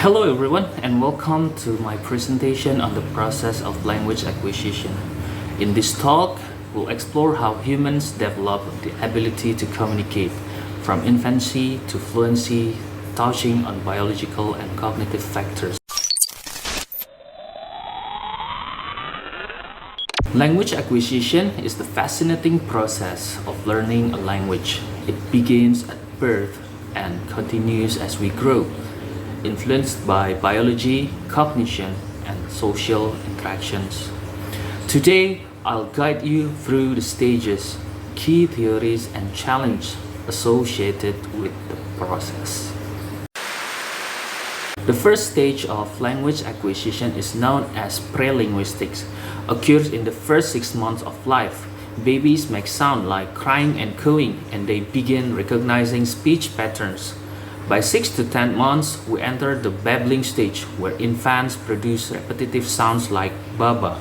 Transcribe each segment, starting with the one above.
Hello everyone and welcome to my presentation on the process of language acquisition. In this talk, we'll explore how humans develop the ability to communicate from infancy to fluency, touching on biological and cognitive factors. Language acquisition is the fascinating process of learning a language. It begins at birth and continues as we grow, influenced by biology, cognition, and social interactions. Today, I'll guide you through the stages, key theories, and challenges associated with the process. The first stage of language acquisition is known as prelinguistics. Occurs in the first 6 months of life. Babies make sound like crying and cooing, and they begin recognizing speech patterns. By 6 to 10 months, we enter the babbling stage, where infants produce repetitive sounds like baba.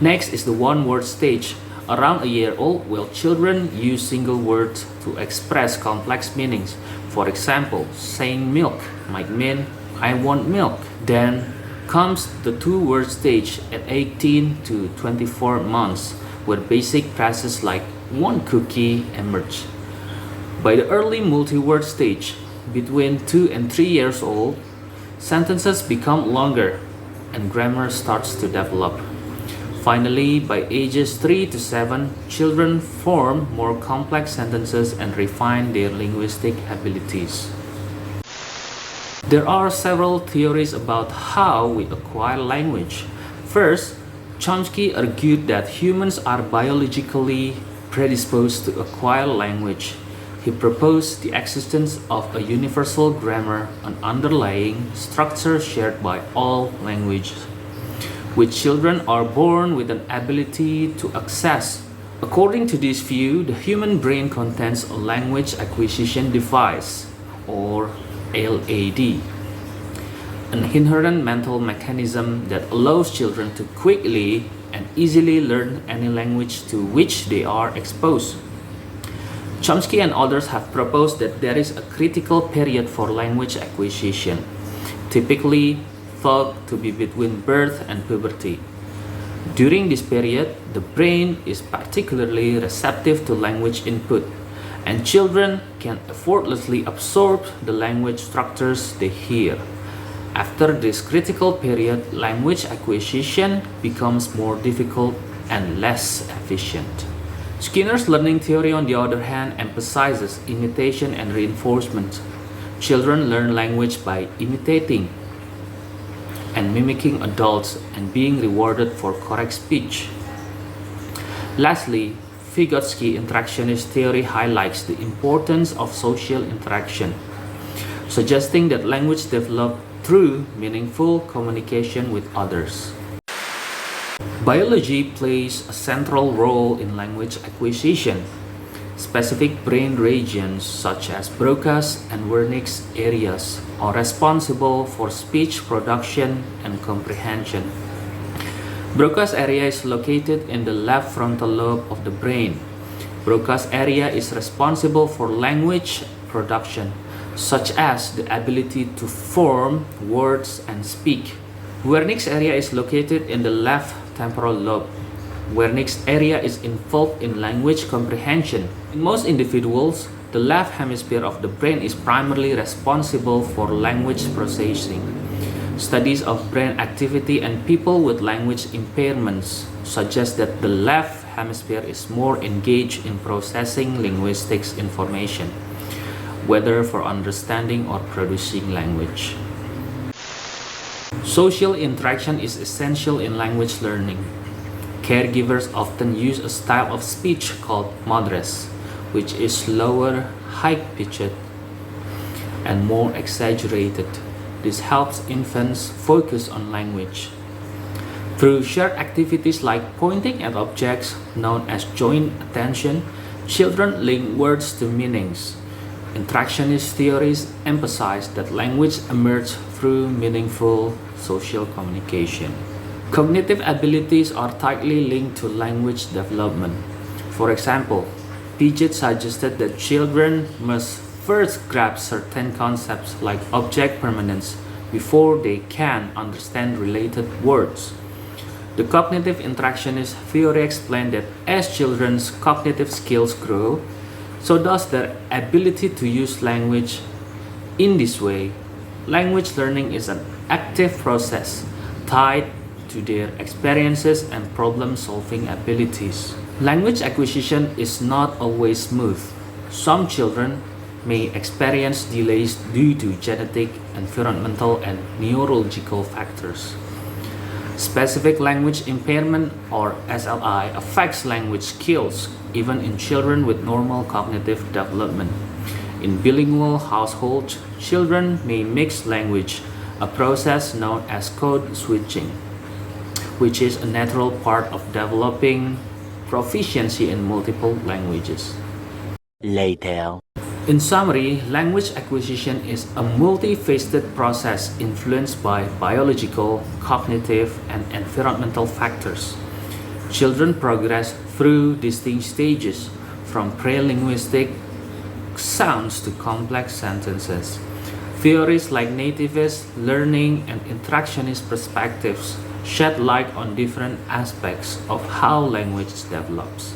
Next is the one-word stage. Around a year old, will children use single words to express complex meanings. For example, saying milk might mean I want milk. Then comes the two-word stage at 18 to 24 months, where basic phrases like one cookie emerge. By the early multi-word stage, between 2 and 3 years old, sentences become longer and grammar starts to develop. Finally, by ages 3 to 7, children form more complex sentences and refine their linguistic abilities. There are several theories about how we acquire language. First, Chomsky argued that humans are biologically predisposed to acquire language. He proposed the existence of a universal grammar, an underlying structure shared by all languages, which children are born with an ability to access. According to this view, the human brain contains a language acquisition device, or LAD, an inherent mental mechanism that allows children to quickly and easily learn any language to which they are exposed. Chomsky and others have proposed that there is a critical period for language acquisition, typically thought to be between birth and puberty. During this period, the brain is particularly receptive to language input, and children can effortlessly absorb the language structures they hear. After this critical period, language acquisition becomes more difficult and less efficient. Skinner's learning theory, on the other hand, emphasizes imitation and reinforcement. Children learn language by imitating and mimicking adults and being rewarded for correct speech. Lastly, Vygotsky interactionist theory highlights the importance of social interaction, suggesting that language develops through meaningful communication with others. Biology plays a central role in language acquisition. Specific brain regions such as Broca's and Wernicke's areas are responsible for speech production and comprehension. Broca's area is located in the left frontal lobe of the brain. Broca's area is responsible for language production, such as the ability to form words and speak. Wernicke's area is located in the left temporal lobe. Wernicke's area is involved in language comprehension. In most individuals, the left hemisphere of the brain is primarily responsible for language processing. Studies of brain activity and people with language impairments suggest that the left hemisphere is more engaged in processing linguistics information, whether for understanding or producing language. Social interaction is essential in language learning. Caregivers often use a style of speech called madres, which is slower, high-pitched, and more exaggerated. This helps infants focus on language. Through shared activities like pointing at objects, known as joint attention, children link words to meanings. Interactionist theories emphasize that language emerges through meaningful social communication. Cognitive abilities are tightly linked to language development. For example, Piaget suggested that children must first grasp certain concepts like object permanence, before they can understand related words. The cognitive interactionist theory explained that as children's cognitive skills grow, so does their ability to use language. In this way, language learning is an active process tied to their experiences and problem solving abilities. Language acquisition is not always smooth. Some children may experience delays due to genetic, environmental, and neurological factors. Specific language impairment, or SLI, affects language skills even in children with normal cognitive development. In bilingual households, children may mix language, a process known as code switching, which is a natural part of developing proficiency in multiple languages. Later. In summary, language acquisition is a multifaceted process influenced by biological, cognitive, and environmental factors. Children progress through distinct stages, from pre-linguistic sounds to complex sentences. Theories like nativist, learning, and interactionist perspectives shed light on different aspects of how language develops.